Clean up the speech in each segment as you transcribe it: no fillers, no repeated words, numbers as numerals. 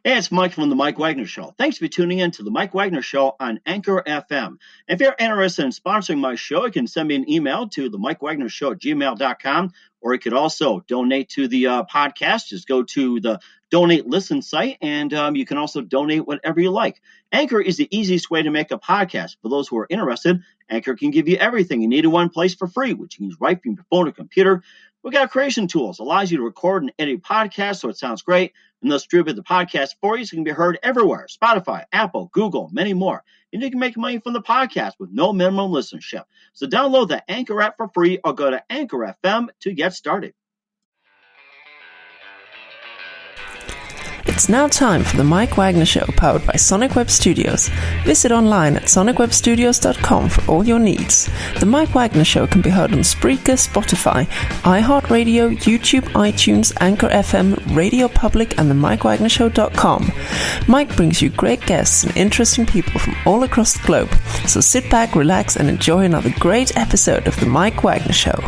Hey, it's Mike from the Mike Wagner Show. Thanks for tuning in to the Mike Wagner Show on Anchor FM. If you're interested in sponsoring my show, you can send me an email to the Mike Wagner Show at gmail.com, or you could also donate to the podcast. Just go to the Donate Listen site, and you can also donate whatever you like. Anchor is the easiest way to make a podcast. For those who are interested, Anchor can give you everything you need in one place for free, which you can use right from your phone or computer. We got creation tools, allows you to record and edit podcasts so it sounds great, and they'll distribute the podcast for you so it can be heard everywhere. Spotify, Apple, Google, many more. And you can make money from the podcast with no minimum listenership. So download the Anchor app for free or go to Anchor FM to get started. It's now time for the Mike Wagner Show, powered by Sonic Web Studios. Visit online at sonicwebstudios.com for all your needs. The Mike Wagner Show can be heard on Spreaker, Spotify, iHeartRadio, YouTube, iTunes, Anchor FM, Radio Public, and the MikeWagnerShow.com. Mike brings you great guests and interesting people from all across the globe. So sit back, relax, and enjoy another great episode of the Mike Wagner Show.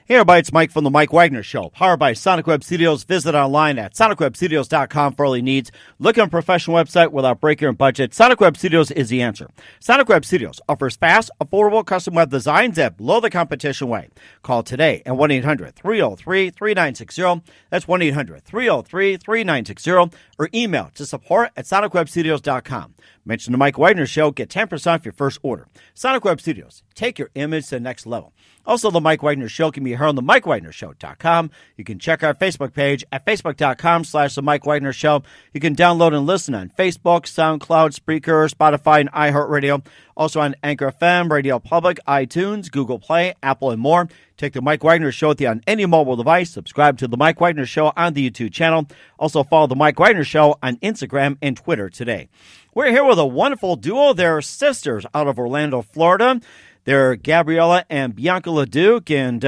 Hey everybody, it's Mike from the Mike Wagner Show, powered by Sonic Web Studios. Visit online at sonicwebstudios.com for all your needs. Look at a professional website without breaking your budget. Sonic Web Studios is the answer. Sonic Web Studios offers fast, affordable custom web designs that blow the competition away. Call today at 1-800-303-3960. That's 1-800-303-3960. Or email to support at sonicwebstudios.com. Mention the Mike Wagner Show. Get 10% off your first order. Sonic Web Studios. Take your image to the next level. Also, the Mike Wagner Show can be heard on the MikeWagnerShow.com. You can check our Facebook page at Facebook.com/The Mike Wagner Show. You can download and listen on Facebook, SoundCloud, Spreaker, Spotify, and iHeartRadio. Also on Anchor FM, Radio Public, iTunes, Google Play, Apple, and more. Take the Mike Wagner Show with you on any mobile device. Subscribe to the Mike Wagner Show on the YouTube channel. Also follow the Mike Wagner Show on Instagram and Twitter today. We're here with a wonderful duo. They're sisters out of Orlando, Florida. They're Gabriella and Bianca LeDuc, and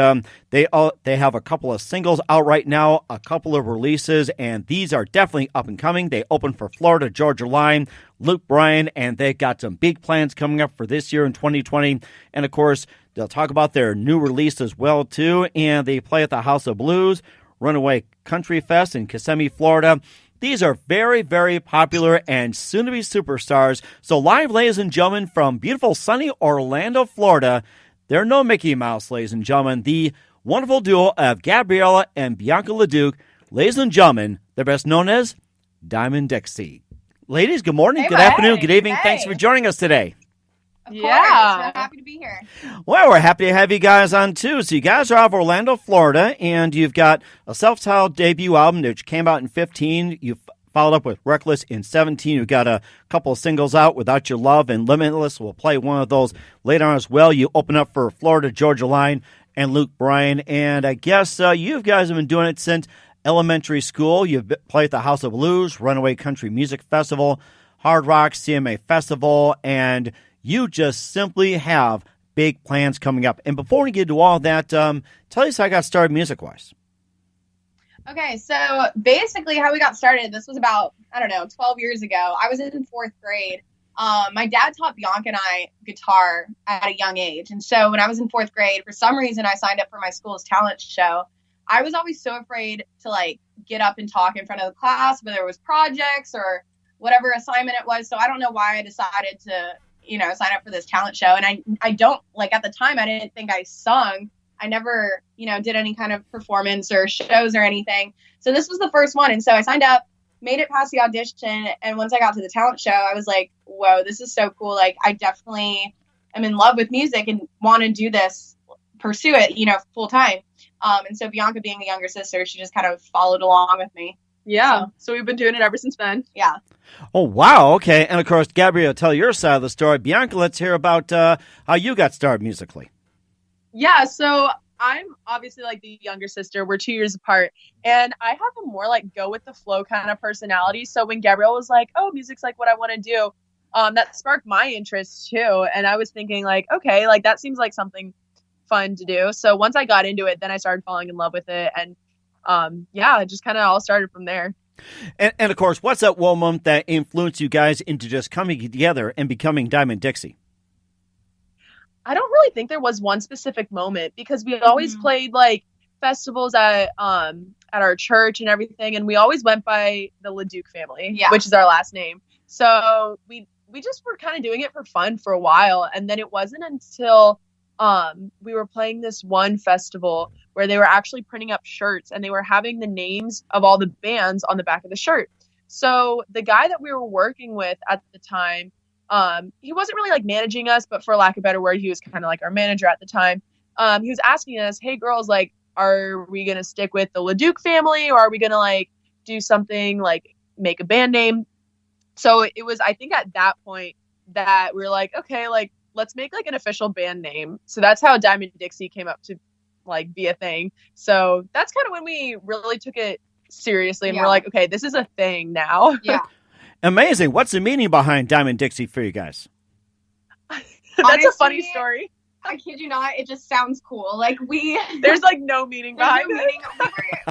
they have a couple of singles out right now, a couple of releases, and these are definitely up and coming. They open for Florida Georgia Line, Luke Bryan, and they got some big plans coming up for this year in 2020. And of course, they'll talk about their new release as well too. And they play at the House of Blues, Runaway Country Fest in Kissimmee, Florida. These are very, very popular and soon-to-be superstars. So live, ladies and gentlemen, from beautiful sunny Orlando, Florida, they're no Mickey Mouse, ladies and gentlemen. The wonderful duo of Gabriella and Bianca LeDuc. Ladies and gentlemen, they're best known as Diamond Dixie. Ladies, good morning, good afternoon, good evening. Hey. Thanks for joining us today. Of course. We're happy to be here. Well, we're happy to have you guys on, too. So you guys are out of Orlando, Florida, and you've got a self-titled debut album which came out in 2015. You followed up with Reckless in 2017. You've got a couple of singles out, Without Your Love and Limitless. We'll play one of those later on as well. You open up for Florida Georgia Line and Luke Bryan, and I guess you guys have been doing it since elementary school. You've played at the House of Blues, Runaway Country Music Festival, Hard Rock CMA Festival, and you just simply have big plans coming up. And before we get to all that, tell us how I got started music-wise. Okay, so basically how we got started, this was about, 12 years ago. I was in 4th grade. My dad taught Bianca and I guitar at a young age. And so when I was in 4th grade, for some reason, I signed up for my school's talent show. I was always so afraid to, get up and talk in front of the class, whether it was projects or whatever assignment it was. So I don't know why I decided to sign up for this talent show. And I don't, at the time, I didn't think I sung. I never, did any kind of performance or shows or anything. So this was the first one. And so I signed up, made it past the audition. And once I got to the talent show, I was like, whoa, this is so cool. I definitely am in love with music and want to do this, pursue it, full time. And so Bianca, being a younger sister, she just kind of followed along with me. Yeah. So we've been doing it ever since then. Yeah. Oh, wow. Okay. And of course, Gabrielle, tell your side of the story. Bianca, let's hear about how you got started musically. Yeah. So I'm obviously the younger sister. We're 2 years apart. And I have a more go with the flow kind of personality. So when Gabrielle was like, oh, music's what I want to do, that sparked my interest too. And I was thinking okay, that seems like something fun to do. So once I got into it, then I started falling in love with it. And it just kind of all started from there. And of course, what's that moment that influenced you guys into just coming together and becoming Diamond Dixie? I don't really think there was one specific moment because we always played like festivals at our church and everything, and we always went by the Leduc family, which is our last name. So we just were kind of doing it for fun for a while, and then it wasn't until we were playing this one festival where they were actually printing up shirts and they were having the names of all the bands on the back of the shirt. So the guy that we were working with at the time, he wasn't really like managing us, but for lack of a better word, he was kind of like our manager at the time. He was asking us, hey girls, like, are we going to stick with the Leduc family, or are we going to like do something like make a band name? So it was, I think at that point that we were like, okay, like let's make like an official band name. So that's how Diamond Dixie came up to like be a thing. So that's kind of when we really took it seriously and we're like, okay, this is a thing now. Yeah. Amazing. What's the meaning behind Diamond Dixie for you guys? That's Honestly, a funny story. I kid you not, it just sounds cool. Like there's like no meaning behind it.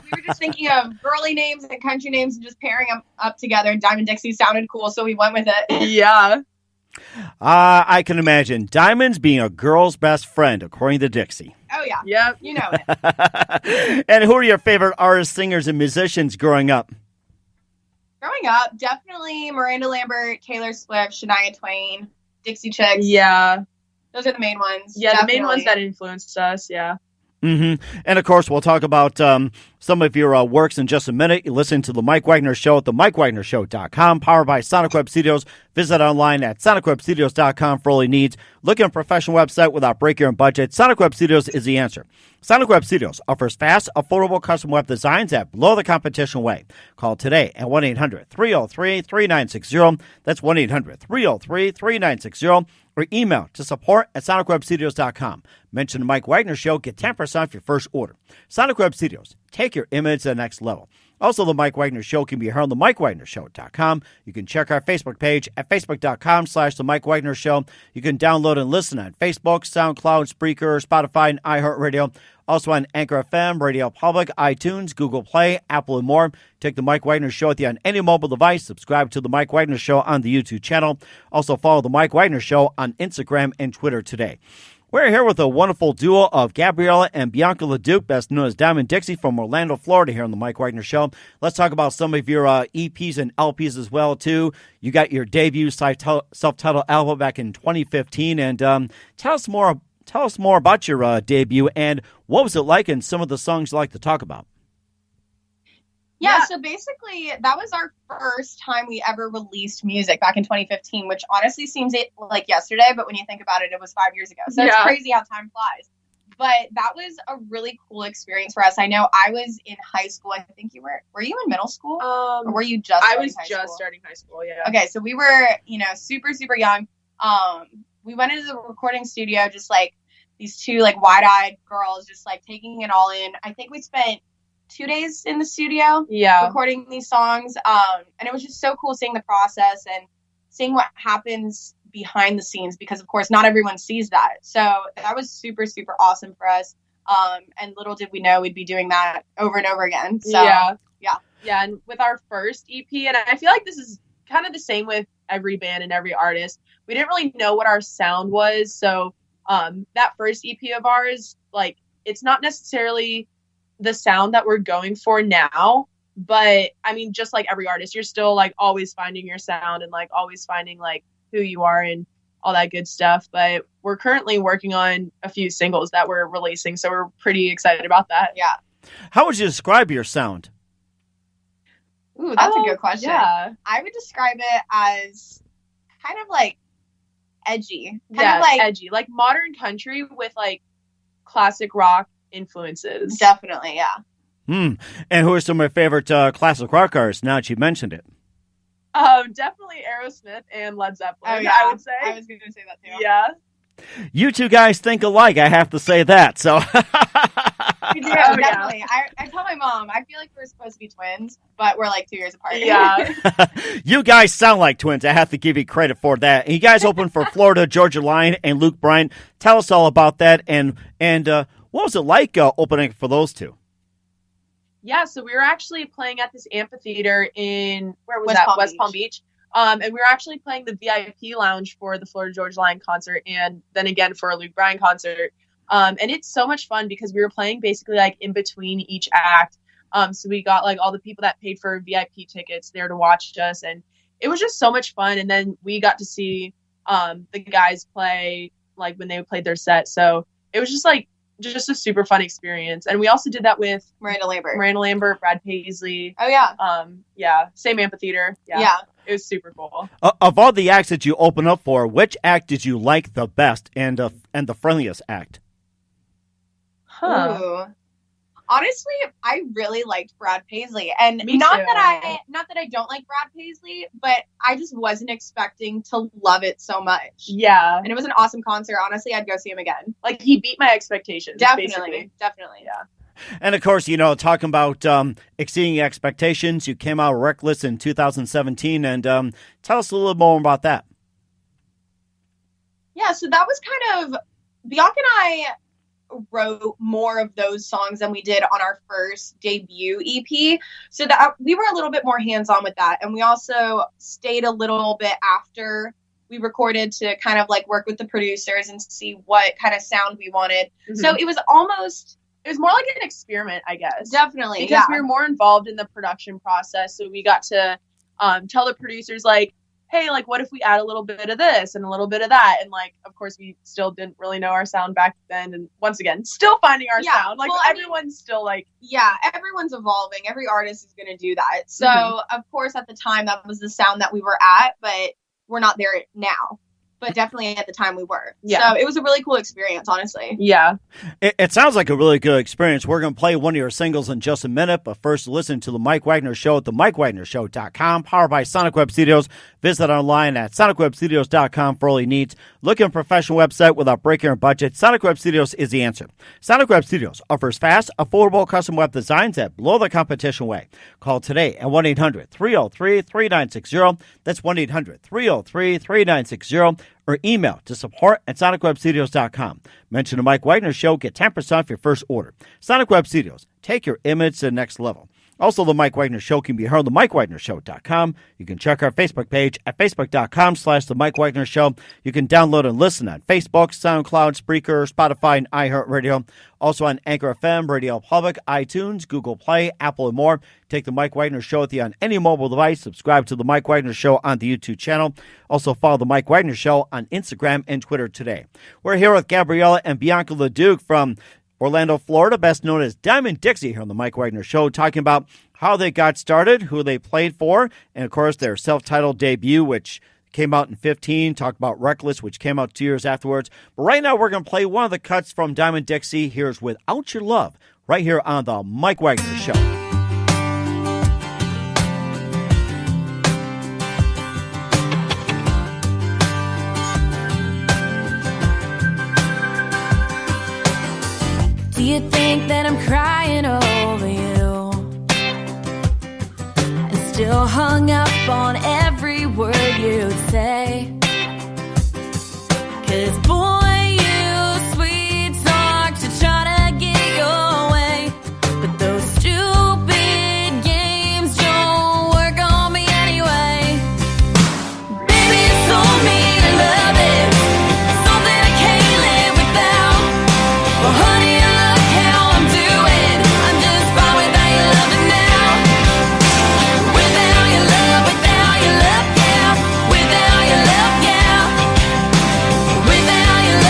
We were just thinking of girly names and country names and just pairing them up together, and Diamond Dixie sounded cool, so we went with it. Yeah. I can imagine Diamonds being a girl's best friend, according to Dixie. Oh yeah. Yep. You know it. And who are your favorite artists, singers, and musicians growing up? Growing up, definitely Miranda Lambert, Taylor Swift, Shania Twain, Dixie Chicks. Yeah. Those are the main ones. Yeah, definitely. the main ones that influenced us, yeah. Mm-hmm. And, of course, we'll talk about some of your works in just a minute. You listen to The Mike Wagner Show at themikewagnershow.com, powered by Sonic Web Studios. Visit online at sonicwebstudios.com for all your needs. Looking at a professional website without breaking your budget? Sonic Web Studios is the answer. Sonic Web Studios offers fast, affordable custom web designs at below the competition way. Call today at 1-800-303-3960. That's 1-800-303-3960. Or email to support@sonicwebstudios.com. Mention the Mike Wagner Show. Get 10% off your first order. Sonic Web Studios. Take your image to the next level. Also, the Mike Wagner Show can be heard on the MikeWagnerShow.com. You can check our Facebook page at Facebook.com/The Mike Wagner Show. You can download and listen on Facebook, SoundCloud, Spreaker, Spotify, and iHeartRadio. Also on Anchor FM, Radio Public, iTunes, Google Play, Apple, and more. Take the Mike Wagner Show with you on any mobile device. Subscribe to the Mike Wagner Show on the YouTube channel. Also follow the Mike Wagner Show on Instagram and Twitter today. We're here with a wonderful duo of Gabriella and Bianca Leduc, best known as Diamond Dixie from Orlando, Florida, here on the Mike Wagner Show. Let's talk about some of your EPs and LPs as well, too. You got your debut self-titled album back in 2015, and tell us more about your debut and what was it like and some of the songs you like to talk about. Yeah, so basically that was our first time we ever released music back in 2015, which honestly seems like yesterday, but when you think about it, it was 5 years ago. So It's crazy how time flies. But that was a really cool experience for us. I know I was in high school. I think you were you in middle school? Or were you just I was just starting high school, yeah. Okay, so we were, super, super young. We went into the recording studio just like these two like wide-eyed girls just like taking it all in. I think we spent 2 days in the studio recording these songs. And it was just so cool seeing the process and seeing what happens behind the scenes because, of course, not everyone sees that. So that was super, super awesome for us. And little did we know we'd be doing that over and over again. So, yeah. And with our first EP, and I feel like this is kind of the same with every band and every artist, we didn't really know what our sound was. So that first EP of ours, like, it's not necessarily the sound that we're going for now, but I mean, just like every artist, you're still like always finding your sound and like always finding like who you are and all that good stuff. But we're currently working on a few singles that we're releasing, so we're pretty excited about that. Yeah. How would you describe your sound? Ooh, that's a good question. Yeah. I would describe it as kind of like edgy. Kind of like edgy, like modern country with like classic rock influences. Definitely, yeah. And who are some of my favorite classic rock artists now that you mentioned it? Definitely Aerosmith and Led Zeppelin, Oh, yeah. I would say. I was going to say that too. Yeah. You two guys think alike, I have to say that. So We do, definitely. Yeah. I tell my mom, I feel like we're supposed to be twins, but we're like 2 years apart. Yeah. You guys sound like twins. I have to give you credit for that. And you guys opened for Florida Georgia Line and Luke Bryan. Tell us all about that. And what was it like opening for those two? Yeah, so we were actually playing at this amphitheater in, West Palm Palm Beach. And we were actually playing the VIP lounge for the Florida Georgia Line concert, and then again for a Luke Bryan concert. And it's so much fun because we were playing basically like in between each act. So we got like all the people that paid for VIP tickets there to watch us, and it was just so much fun. And then we got to see the guys play like when they played their set. So it was just a super fun experience. And we also did that with Miranda Lambert, Brad Paisley. Oh yeah. Yeah, same amphitheater. Yeah. It was super cool. Of all the acts that you open up for, which act did you like the best and the friendliest act? Ooh. Honestly, I really liked Brad Paisley, and Me not too. that I don't like Brad Paisley, but I just wasn't expecting to love it so much. Yeah. And it was an awesome concert. Honestly, I'd go see him again. Like he beat my expectations. Definitely. Yeah. And of course, talking about exceeding expectations, you came out Reckless in 2017, and tell us a little more about that. Yeah, so that was kind of, Bianca and I wrote more of those songs than we did on our first debut EP. So that we were a little bit more hands-on with that. And we also stayed a little bit after we recorded to kind of like work with the producers and see what kind of sound we wanted. Mm-hmm. So it was more like an experiment, I guess. Definitely. Because we were more involved in the production process. So we got to tell the producers like, hey, like, what if we add a little bit of this and a little bit of that? And, like, of course, we still didn't really know our sound back then. And once again, still finding our sound. Like, everyone's still, like... Yeah, everyone's evolving. Every artist is going to do that. So, of course, at the time, that was the sound that we were at. But we're not there now. But definitely at the time we were. Yeah. So it was a really cool experience, honestly. Yeah. It sounds like a really good experience. We're going to play one of your singles in just a minute, but first listen to the Mike Wagner Show at themikewagnershow.com, powered by Sonic Web Studios. Visit online at sonicwebstudios.com for all your needs. Looking for a professional website without breaking your budget? Sonic Web Studios is the answer. Sonic Web Studios offers fast, affordable custom web designs that blow the competition away. Call today at 1-800-303-3960. That's 1-800-303-3960. Or email to support@sonicwebstudios.com. Mention the Mike Wagner Show. Get 10% off your first order. Sonic Web Studios. Take your image to the next level. Also, the Mike Wagner Show can be heard on themikewagnershow.com. You can check our Facebook page at facebook.com/The Mike Wagner Show. You can download and listen on Facebook, SoundCloud, Spreaker, Spotify, and iHeartRadio. Also on Anchor FM, Radio Public, iTunes, Google Play, Apple, and more. Take the Mike Wagner Show with you on any mobile device. Subscribe to the Mike Wagner Show on the YouTube channel. Also follow the Mike Wagner Show on Instagram and Twitter today. We're here with Gabriella and Bianca LeDuc from Orlando, Florida, best known as Diamond Dixie, here on the Mike Wagner Show, talking about how they got started, who they played for, and, of course, their self-titled debut, which came out in 2015. Talk about Reckless, which came out 2 years afterwards. But right now, we're going to play one of the cuts from Diamond Dixie. Here's Without Your Love, right here on the Mike Wagner Show. Do you think that I'm crying over you and still hung up on every word you'd say? 'Cause boy, you sweet talk to try to get your way, but those stupid games don't work on me anyway. Baby, you told me to love it, something I can't live without. Well, honey, without your love, yeah. Without your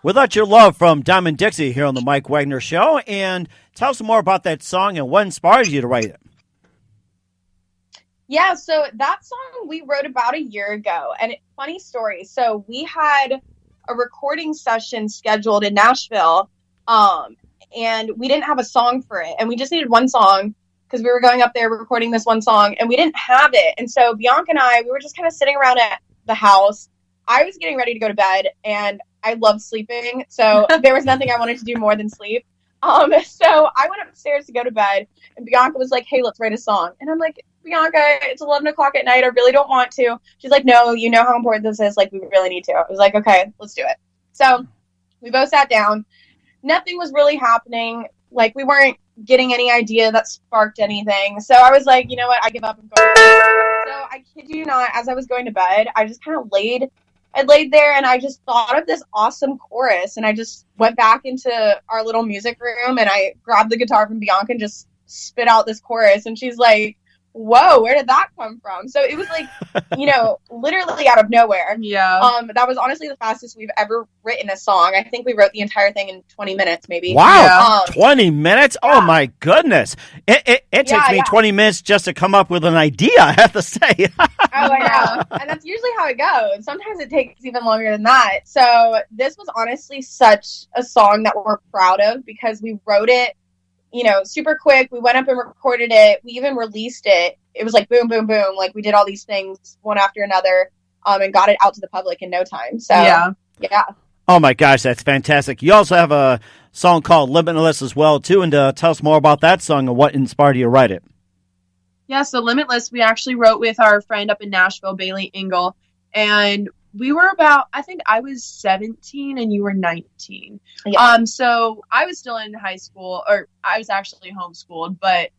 Without Your Love from Diamond Dixie here on the Mike Wagner Show. And tell us more about that song and what inspired you to write it. Yeah, so that song we wrote about a year ago. And funny story. So we had a recording session scheduled in Nashville, and we didn't have a song for it. And we just needed one song because we were going up there recording this one song, and we didn't have it. And so Bianca and I, we were just kind of sitting around at the house. I was getting ready to go to bed, and I love sleeping, so there was nothing I wanted to do more than sleep. So I went upstairs to go to bed, and Bianca was like, hey, let's write a song. And I'm like, Bianca, it's 11 o'clock at night. I really don't want to. She's like, no, you know how important this is. Like, we really need to. I was like, okay, let's do it. So we both sat down. Nothing was really happening. Like, we weren't getting any idea that sparked anything. So I was like, you know what? I give up and go to bed. So I kid you not, as I was going to bed, I just kind of laid there and I just thought of this awesome chorus, and I just went back into our little music room and I grabbed the guitar from Bianca and just spit out this chorus, and she's like, whoa, where did that come from? So it was like, literally out of nowhere. Yeah. That was honestly the fastest we've ever written a song. I think we wrote the entire thing in 20 minutes, maybe. Wow, 20 minutes? Yeah. Oh, my goodness. It takes me 20 minutes just to come up with an idea, I have to say. Oh, I know. And that's usually how it goes. Sometimes it takes even longer than that. So this was honestly such a song that we're proud of because we wrote it, super quick. We went up and recorded it. We even released it. It was like boom, boom, boom. Like we did all these things one after another, and got it out to the public in no time. So yeah. Oh my gosh, that's fantastic. You also have a song called Limitless as well too, and tell us more about that song and what inspired you to write it. Yeah, so Limitless we actually wrote with our friend up in Nashville, Bailey Engel, and we were about, I think I was 17 and you were 19. Yeah. So I was still in high school, or I was actually homeschooled, but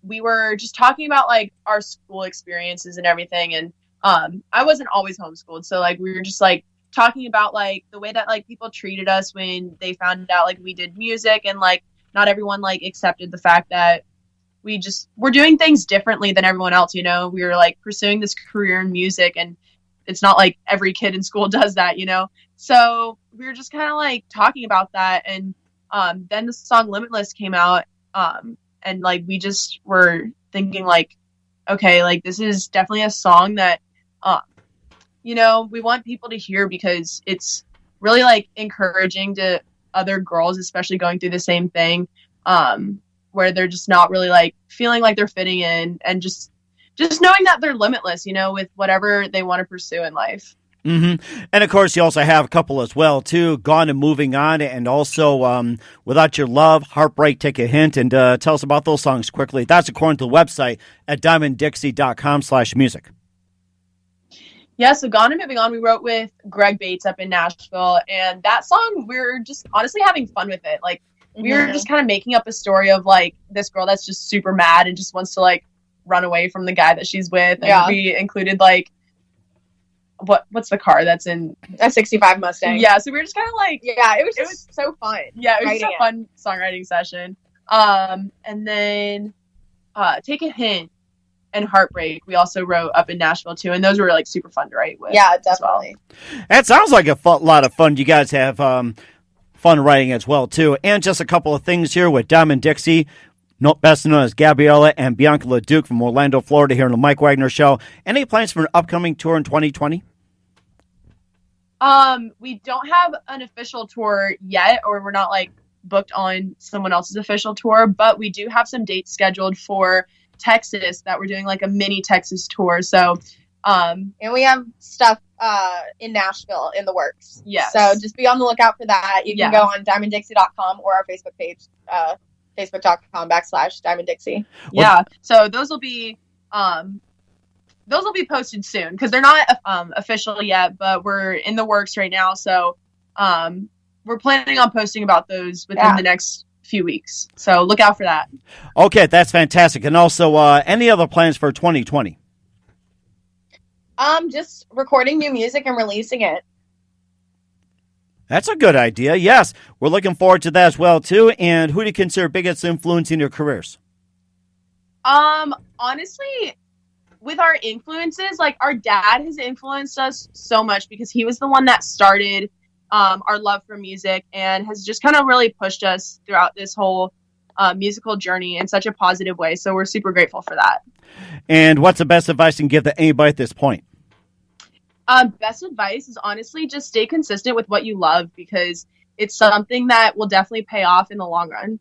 we were just talking about like our school experiences and everything. And I wasn't always homeschooled. So like we were just like talking about like the way that like people treated us when they found out like we did music, and like not everyone like accepted the fact that we're doing things differently than everyone else. We were like pursuing this career in music, and it's not like every kid in school does that, So we were just kind of like talking about that. And then the song Limitless came out. And like we just were thinking like, okay, like this is definitely a song that, we want people to hear because it's really like encouraging to other girls, especially going through the same thing, where they're just not really like feeling like they're fitting in, and just knowing that they're limitless, with whatever they want to pursue in life. Mm-hmm. And, of course, you also have a couple as well, too, Gone and Moving On, and also Without Your Love, Heartbreak, Take a Hint, and tell us about those songs quickly. That's according to the website at diamonddixie.com/music. Yeah, so Gone and Moving On, we wrote with Greg Bates up in Nashville, and that song, we're just honestly having fun with it. Like, we were just kind of making up a story of, like, this girl that's just super mad and just wants to, like, run away from the guy that she's with, and we included like what's the car that's in a 65 Mustang. Yeah, so we were just kind of like, it was so fun. Yeah, it was just a fun songwriting session. And then Take a Hint and Heartbreak we also wrote up in Nashville too, and those were like super fun to write with. Yeah, definitely. That sounds like a lot of fun. You guys have fun writing as well too. And just a couple of things here with Diamond Dixie, best known as Gabriella and Bianca LeDuc from Orlando, Florida, here on the Mike Wagner Show. Any plans for an upcoming tour in 2020? We don't have an official tour yet, or we're not like booked on someone else's official tour, but we do have some dates scheduled for Texas that we're doing like a mini Texas tour. So, and we have stuff in Nashville in the works. Yes. So just be on the lookout for that. You can go on diamonddixie.com or our Facebook page, facebook.com/Diamond Dixie. Yeah. So those will be posted soon because they're not official yet, but we're in the works right now. So we're planning on posting about those within the next few weeks. So look out for that. Okay, that's fantastic. And also, any other plans for 2020? Just recording new music and releasing it. That's a good idea. Yes, we're looking forward to that as well too. And who do you consider biggest influence in your careers? Honestly, with our influences, like our dad has influenced us so much because he was the one that started our love for music, and has just kind of really pushed us throughout this whole musical journey in such a positive way. So we're super grateful for that. And what's the best advice you can give to anybody at this point? Best advice is honestly just stay consistent with what you love, because it's something that will definitely pay off in the long run.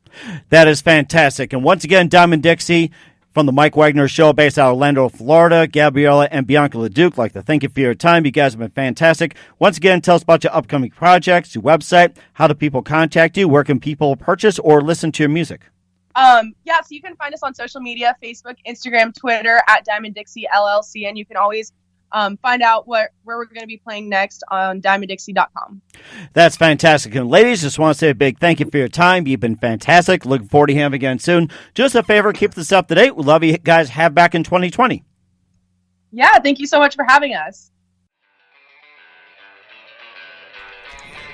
That is fantastic. And once again, Diamond Dixie from the Mike Wagner Show based out of Orlando, Florida. Gabriella and Bianca LeDuc, like to thank you for your time. You guys have been fantastic. Once again, tell us about your upcoming projects, your website, how do people contact you, where can people purchase or listen to your music? So you can find us on social media, Facebook, Instagram, Twitter, at Diamond Dixie LLC, and you can always find out where we're going to be playing next on DiamondDixie.com. That's fantastic. And ladies, just want to say a big thank you for your time. You've been fantastic. Looking forward to having you again soon. Just a favor, keep this up to date. We'd love you guys have back in 2020. Yeah, thank you so much for having us.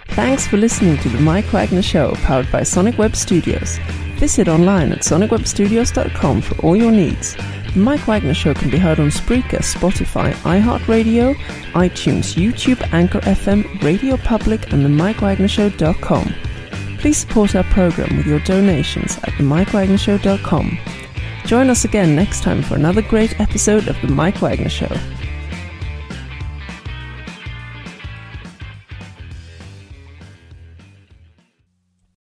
Thanks for listening to the Mike Wagner Show, powered by Sonic Web Studios. Visit online at sonicwebstudios.com for all your needs. The Mike Wagner Show can be heard on Spreaker, Spotify, iHeartRadio, iTunes, YouTube, Anchor FM, Radio Public, and themikewagnershow.com. Please support our program with your donations at themikewagnershow.com. Join us again next time for another great episode of The Mike Wagner Show.